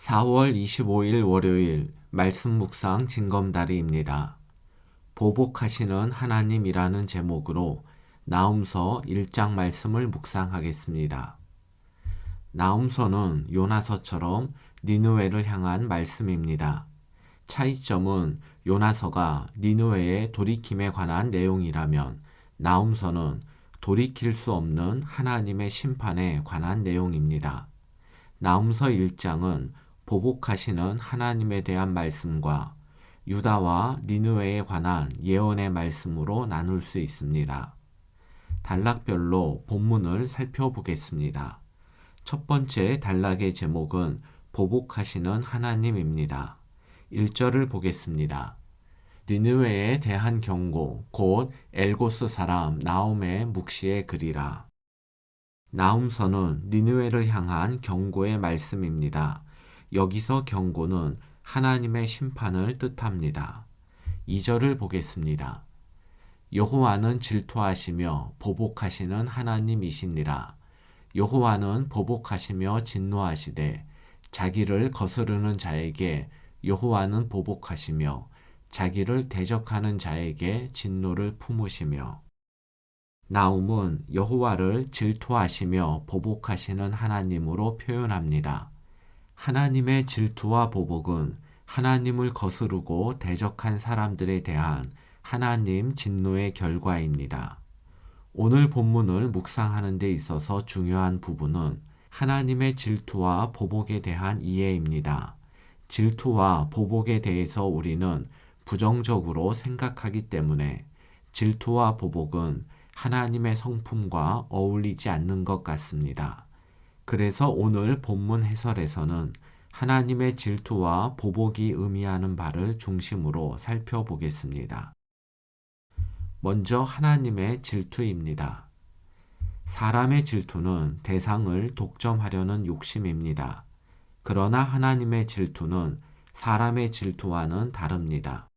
4월 25일 월요일 말씀 묵상 징검다리입니다. 보복하시는 하나님이라는 제목으로 나훔서 1장 말씀을 묵상하겠습니다. 나훔서는 요나서처럼 니느웨를 향한 말씀입니다. 차이점은 요나서가 니느웨의 돌이킴에 관한 내용이라면 나훔서는 돌이킬 수 없는 하나님의 심판에 관한 내용입니다. 나훔서 1장은 보복하시는 하나님에 대한 말씀과 유다와 니느웨에 관한 예언의 말씀으로 나눌 수 있습니다. 단락별로 본문을 살펴보겠습니다. 첫 번째 단락의 제목은 보복하시는 하나님입니다. 1절을 보겠습니다. 니느웨에 대한 경고 곧 엘고스 사람 나훔의 묵시의 글이라. 나훔서는 니느웨를 향한 경고의 말씀입니다. 여기서 경고는 하나님의 심판을 뜻합니다. 2절을 보겠습니다. 여호와는 질투하시며 보복하시는 하나님이시니라. 여호와는 보복하시며 진노하시되 자기를 거스르는 자에게 여호와는 보복하시며 자기를 대적하는 자에게 진노를 품으시며. 나훔은 여호와를 질투하시며 보복하시는 하나님으로 표현합니다. 하나님의 질투와 보복은 하나님을 거스르고 대적한 사람들에 대한 하나님 진노의 결과입니다. 오늘 본문을 묵상하는 데 있어서 중요한 부분은 하나님의 질투와 보복에 대한 이해입니다. 질투와 보복에 대해서 우리는 부정적으로 생각하기 때문에 질투와 보복은 하나님의 성품과 어울리지 않는 것 같습니다. 그래서 오늘 본문 해설에서는 하나님의 질투와 보복이 의미하는 바를 중심으로 살펴보겠습니다. 먼저 하나님의 질투입니다. 사람의 질투는 대상을 독점하려는 욕심입니다. 그러나 하나님의 질투는 사람의 질투와는 다릅니다.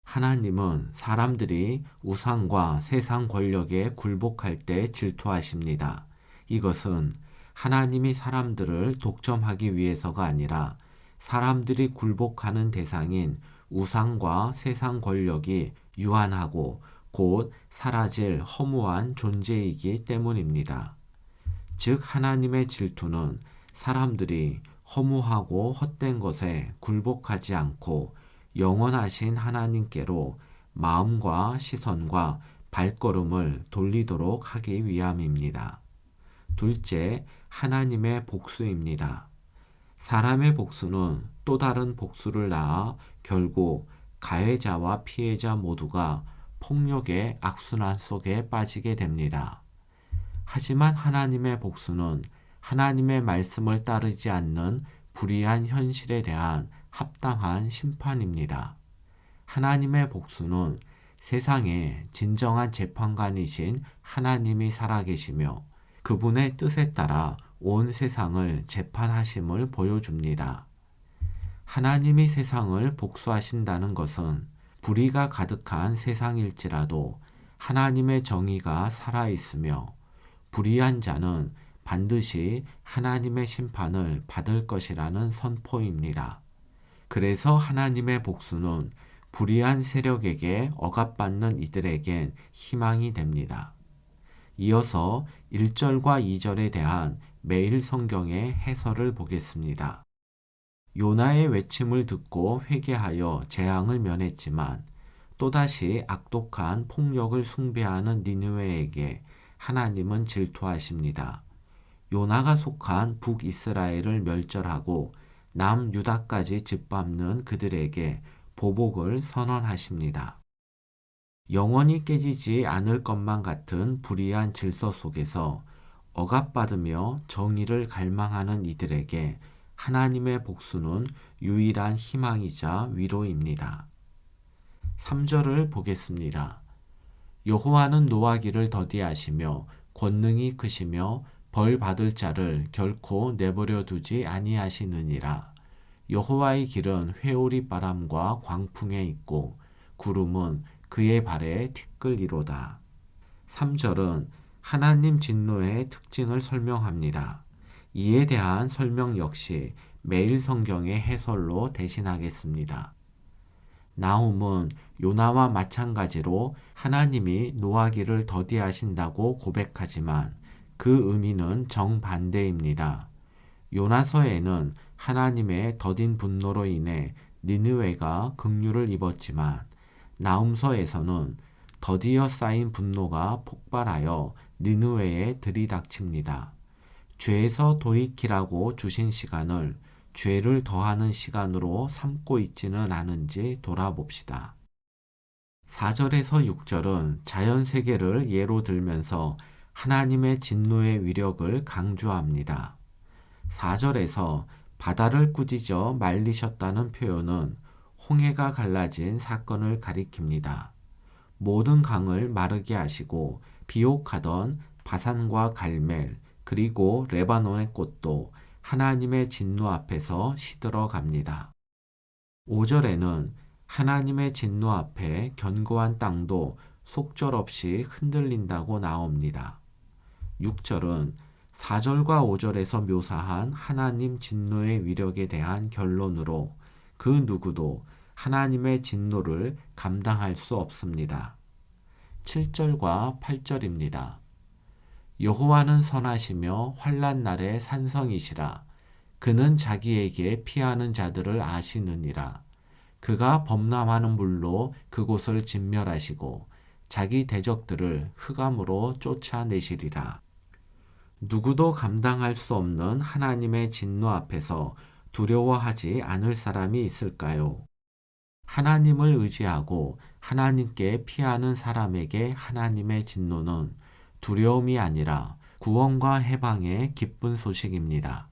하나님은 사람들이 우상과 세상 권력에 굴복할 때 질투하십니다. 이것은 하나님이 사람들을 독점하기 위해서가 아니라 사람들이 굴복하는 대상인 우상과 세상 권력이 유한하고 곧 사라질 허무한 존재이기 때문입니다. 즉 하나님의 질투는 사람들이 허무하고 헛된 것에 굴복하지 않고 영원하신 하나님께로 마음과 시선과 발걸음을 돌리도록 하기 위함입니다. 둘째, 하나님의 복수입니다. 사람의 복수는 또 다른 복수를 낳아 결국 가해자와 피해자 모두가 폭력의 악순환 속에 빠지게 됩니다. 하지만 하나님의 복수는 하나님의 말씀을 따르지 않는 불의한 현실에 대한 합당한 심판입니다. 하나님의 복수는 세상의 진정한 재판관이신 하나님이 살아계시며 그분의 뜻에 따라 온 세상을 재판하심을 보여줍니다. 하나님이 세상을 복수하신다는 것은 불의가 가득한 세상일지라도 하나님의 정의가 살아있으며 불의한 자는 반드시 하나님의 심판을 받을 것이라는 선포입니다. 그래서 하나님의 복수는 불의한 세력에게 억압받는 이들에겐 희망이 됩니다. 이어서 1절과 2절에 대한 매일 성경의 해설을 보겠습니다. 요나의 외침을 듣고 회개하여 재앙을 면했지만 또다시 악독한 폭력을 숭배하는 니느웨에게 하나님은 질투하십니다. 요나가 속한 북이스라엘을 멸절하고 남유다까지 짓밟는 그들에게 보복을 선언하십니다. 영원히 깨지지 않을 것만 같은 불의한 질서 속에서 억압받으며 정의를 갈망하는 이들에게 하나님의 복수는 유일한 희망이자 위로입니다. 3절을 보겠습니다. 여호와는 노하기를 더디하시며 권능이 크시며 벌 받을 자를 결코 내버려 두지 아니하시느니라. 여호와의 길은 회오리 바람과 광풍에 있고 구름은 그의 발에 티끌이로다. 3절은 하나님 진노의 특징을 설명합니다. 이에 대한 설명 역시 매일 성경의 해설로 대신하겠습니다. 나훔은 요나와 마찬가지로 하나님이 노하기를 더디하신다고 고백하지만 그 의미는 정반대입니다. 요나서에는 하나님의 더딘 분노로 인해 니느웨가 긍휼을 입었지만 나훔서에서는 더디어 쌓인 분노가 폭발하여 니느웨에 들이닥칩니다. 죄에서 돌이키라고 주신 시간을 죄를 더하는 시간으로 삼고 있지는 않은지 돌아봅시다. 4절에서 6절은 자연세계를 예로 들면서 하나님의 진노의 위력을 강조합니다. 4절에서 바다를 꾸짖어 말리셨다는 표현은 홍해가 갈라진 사건을 가리킵니다. 모든 강을 마르게 하시고 비옥하던 바산과 갈멜 그리고 레바논의 꽃도 하나님의 진노 앞에서 시들어 갑니다. 5절에는 하나님의 진노 앞에 견고한 땅도 속절없이 흔들린다고 나옵니다. 6절은 4절과 5절에서 묘사한 하나님 진노의 위력에 대한 결론으로 그 누구도 하나님의 진노를 감당할 수 없습니다. 7절과 8절입니다. 여호와는 선하시며 환난 날의 산성이시라. 그는 자기에게 피하는 자들을 아시느니라. 그가 범람하는 물로 그곳을 진멸하시고 자기 대적들을 흑암으로 쫓아내시리라. 누구도 감당할 수 없는 하나님의 진노 앞에서 두려워하지 않을 사람이 있을까요? 하나님을 의지하고 하나님께 피하는 사람에게 하나님의 진노는 두려움이 아니라 구원과 해방의 기쁜 소식입니다.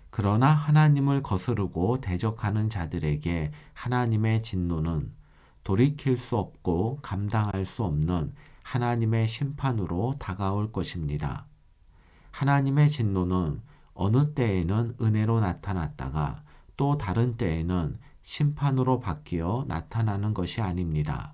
그러나 하나님을 거스르고 대적하는 자들에게 하나님의 진노는 돌이킬 수 없고 감당할 수 없는 하나님의 심판으로 다가올 것입니다. 하나님의 진노는 어느 때에는 은혜로 나타났다가 또 다른 때에는 심판으로 바뀌어 나타나는 것이 아닙니다.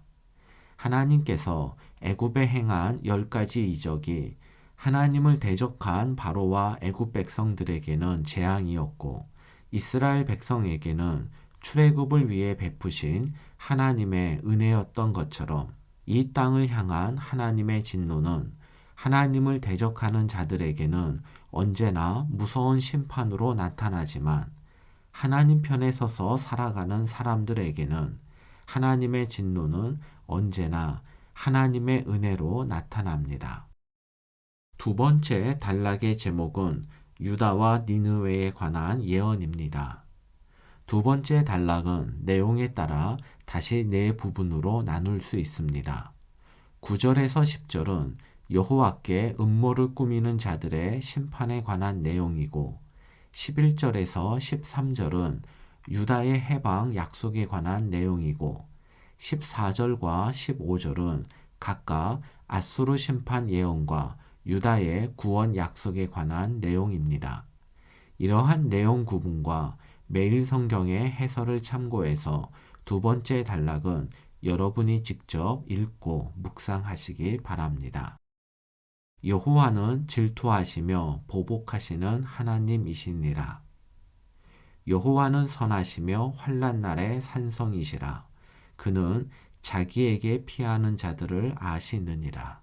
하나님께서 애굽에 행한 10가지 이적이 하나님을 대적한 바로와 애굽 백성들에게는 재앙이었고 이스라엘 백성에게는 출애굽을 위해 베푸신 하나님의 은혜였던 것처럼 이 땅을 향한 하나님의 진노는 하나님을 대적하는 자들에게는 언제나 무서운 심판으로 나타나지만 하나님 편에 서서 살아가는 사람들에게는 하나님의 진노는 언제나 하나님의 은혜로 나타납니다. 두 번째 단락의 제목은 유다와 니느웨에 관한 예언입니다. 두 번째 단락은 내용에 따라 다시 네 부분으로 나눌 수 있습니다. 9절에서 10절은 여호와께 음모를 꾸미는 자들의 심판에 관한 내용이고 11절에서 13절은 유다의 해방 약속에 관한 내용이고 14절과 15절은 각각 아수르 심판 예언과 유다의 구원 약속에 관한 내용입니다. 이러한 내용 구분과 매일 성경의 해설을 참고해서 두 번째 단락은 여러분이 직접 읽고 묵상하시기 바랍니다. 여호와는 질투하시며 보복하시는 하나님이시니라. 여호와는 선하시며 환난 날의 산성이시라. 그는 자기에게 피하는 자들을 아시느니라.